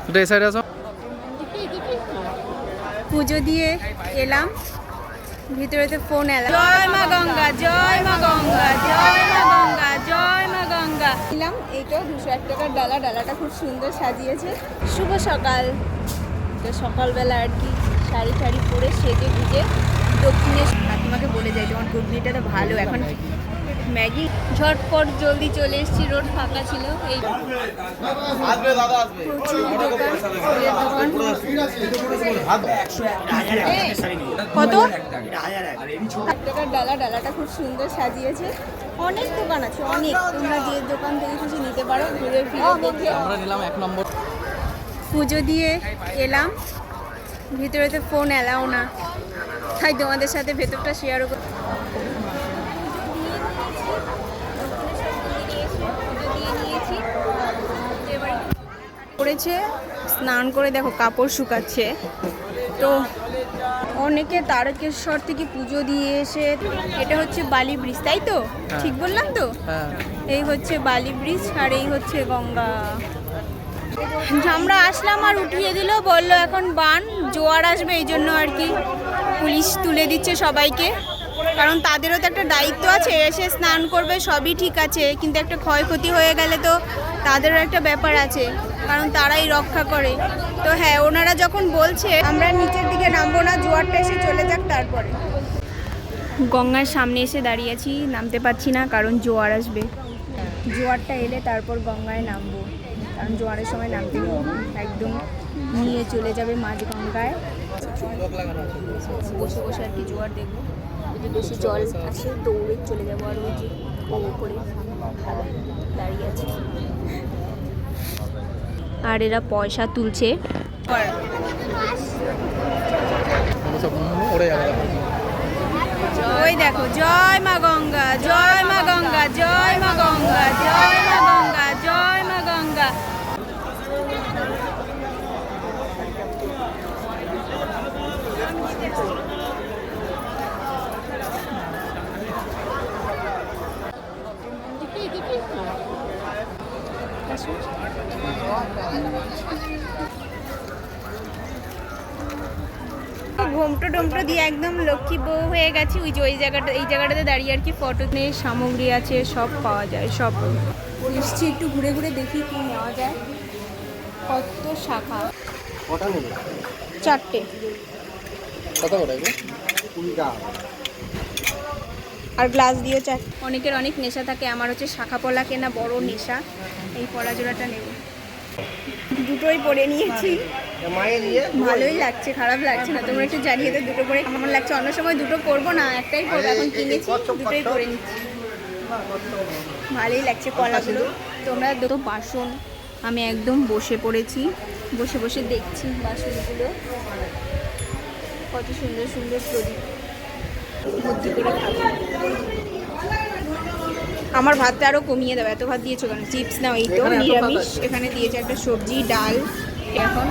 এটা এই সাইডে আসো। পুজো দিয়ে এলাম, ভিতরেতে ফোন এলাম, জয় মা গঙ্গা, জয় মা গঙ্গা, জয় মা গঙ্গা, জয় মা গঙ্গা। এলাম, এইটাও 201 টাকার ডালা, ডালাটা খুব সুন্দর সাজিয়েছে। শুভ সকাল, তো সকালবেলা আর কি শাড়ি টাড়ি পরে সেজে গুজে দক্ষিণে তোমাকে বলে যাই তোমার ঘুগনিটা তো ভালো। এখন ম্যাগি ঝটপট জলদি চলে এসেছি, রোড ফাঁকা ছিল। এই প্রচুর দোকান, ফুলের দোকান। কত? 1 টাকার ডালা, ডালাটা খুব সুন্দর সাজিয়েছে। অনেক দোকান আছে, অনেক। তোমরা যে দোকান থেকে কিছু নিতে পারো, ঘুরে ফিরে দেখে। আমরা নিলাম 1 নম্বর। পুজো দিয়ে এলাম, ভিতরেতে ফোন এলাও না, তাই তোমাদের সাথে ভেতরটা শেয়ারও করেছে। স্নান করে দেখো কাপড় শুকাচ্ছে। তো অনেকে তারকেশ্বর থেকে পুজো দিয়ে এসে, এটা হচ্ছে বালি ব্রিজ, তাই তো? ঠিক বললাম তো? হ্যাঁ, এই হচ্ছে বালি ব্রিজ আর এই হচ্ছে গঙ্গা। আমরা আসলাম আর উঠিয়ে দিল, বললো এখন বান জোয়ার আসবে, এই জন্য আর কি পুলিশ তুলে দিচ্ছে সবাইকে। কারণ তাদেরও তো একটা দায়িত্ব আছে, এসে স্নান করবে সবই ঠিক আছে, কিন্তু একটা ক্ষয়ক্ষতি হয়ে গেলে তো তাদেরও একটা ব্যাপার আছে, কারণ তারাই রক্ষা করে। তো হ্যাঁ, ওনারা যখন বলছে আমরা নিচের দিকে নামবো না, জোয়ারটা এসে চলে যাক তারপরে। গঙ্গার সামনে এসে দাঁড়িয়েছি, নামতে পারছি না কারণ জোয়ার আসবে। জোয়ারটা এলে তারপর গঙ্গায় নামবো, কারণ জোয়ারের সময় নামতে একদম নিয়ে চলে যাবে মাঝ গঙ্গায়। বসে বসে আর কি জোয়ার দেখবো, যদি বেশি জল আসে দৌড়ে চলে যাবো। আর ওই যে করে দাঁড়িয়ে আছে, আর এরা পয়সা তুলছে। ওই দেখো, জয় মা গঙ্গা, জয় মা গঙ্গা, জয় মা গঙ্গা, জয় মা গঙ্গা, জয় মা গঙ্গা। ঘোমটো টোমটো দিয়ে একদম লক্ষ্মী বউ হয়ে গেছি। ওই যে ওই জায়গাটা, এই জায়গাটাতে দাঁড়িয়ে আর কি ফটো নিয়ে সামগ্রী আছে, সব পাওয়া যায়। সব এসছি, একটু ঘুরে ঘুরে দেখি কি নেওয়া যায়। কত শাখা, কটা নেবে? 4টে। কত করে? 20 টাকা। আর গ্লাস দিয়েও 4। অনেকের অনেক নেশা থাকে, আমার হচ্ছে শাখা পলা কেনা বড় নেশা। এই পলা জোড়াটা নেব, দুটোই পরে নিয়েছি, ভালোই লাগছে, খারাপ লাগছে না। তোমরা একটু জানিয়ে দাও দুটো পরে কেমন লাগছে। অন্য সময় দুটো পরবো না, একটাই পরবো। এখন কিনেছি, দুটোই পরে নিচ্ছি, ভালোই লাগছে পলাগুলো। তোমরা দুটো বাসন, আমি একদম বসে পড়েছি, বসে বসে দেখছি বাসনগুলো। কত সুন্দর সুন্দর প্রদীপ ভর্তি করে খাবো। আমার ভাতটা আরও কমিয়ে দেবে, এত ভাত দিয়েছো কেন? চিপস নাও, এই তো নিরামিষ। এখানে দিয়েছে একটা সবজি, ডাল। এখন